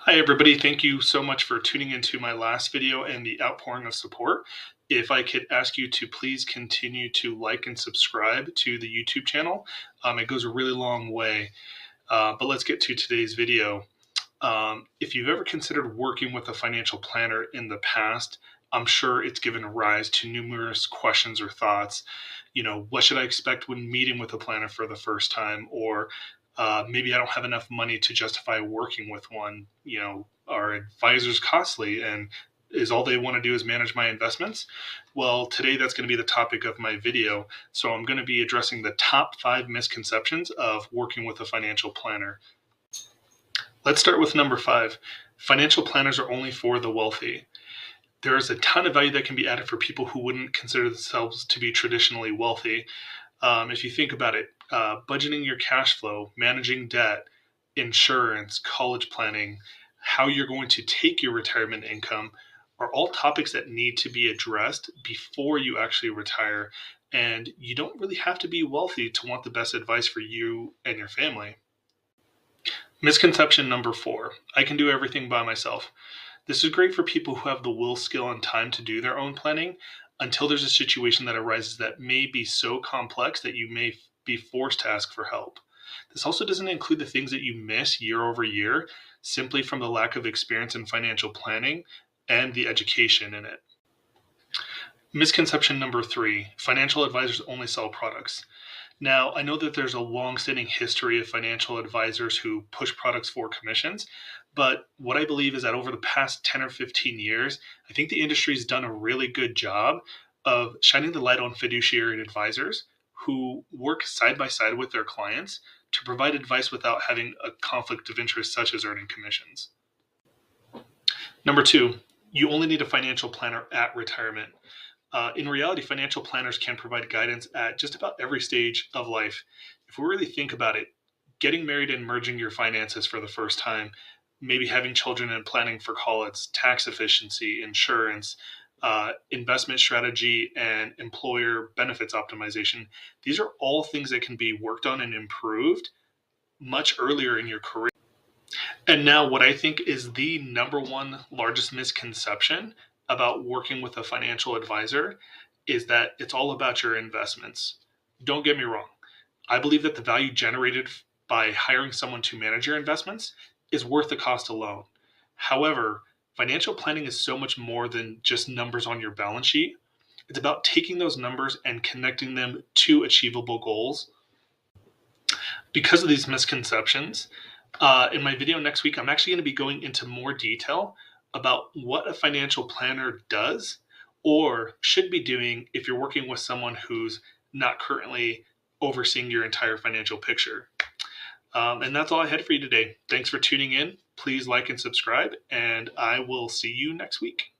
Hi, everybody. Thank you so much for tuning into my last video and the outpouring of support. If I could ask you to please continue to like and subscribe to the YouTube channel, it goes a really long way. But let's get to today's video. If you've ever considered working with a financial planner in the past, I'm sure it's given rise to numerous questions or thoughts. What should I expect when meeting with a planner for the first time? Or maybe I don't have enough money to justify working with one. Are advisors costly? And is all they want to do is manage my investments? Well, today that's going to be the topic of my video. So I'm going to be addressing the top 5 misconceptions of working with a financial planner. Let's start with number 5. Financial planners are only for the wealthy. There is a ton of value that can be added for people who wouldn't consider themselves to be traditionally wealthy. If you think about it, budgeting your cash flow, managing debt, insurance, college planning, how you're going to take your retirement income are all topics that need to be addressed before you actually retire. And you don't really have to be wealthy to want the best advice for you and your family. Misconception number 4, I can do everything by myself. This is great for people who have the will, skill, and time to do their own planning until there's a situation that arises that may be so complex that you may be forced to ask for help. This also doesn't include the things that you miss year over year simply from the lack of experience in financial planning and the education in it. Misconception number 3, financial advisors only sell products. Now, I know that there's a long-standing history of financial advisors who push products for commissions, but what I believe is that over the past 10 or 15 years, I think the industry's done a really good job of shining the light on fiduciary advisors who work side by side with their clients to provide advice without having a conflict of interest such as earning commissions. Number 2, you only need a financial planner at retirement. In reality, financial planners can provide guidance at just about every stage of life. If we really think about it, getting married and merging your finances for the first time, maybe having children and planning for college, tax efficiency, insurance, investment strategy, and employer benefits optimization, these are all things that can be worked on and improved much earlier in your career. And now, what I think is the number one largest misconception about working with a financial advisor is that it's all about your investments. Don't get me wrong. I believe that the value generated by hiring someone to manage your investments is worth the cost alone. However, financial planning is so much more than just numbers on your balance sheet. It's about taking those numbers and connecting them to achievable goals. Because of these misconceptions, in my video next week, I'm actually going to be going into more detail about what a financial planner does or should be doing if you're working with someone who's not currently overseeing your entire financial picture. And that's all I had for you today. Thanks for tuning in. Please like and subscribe, and I will see you next week.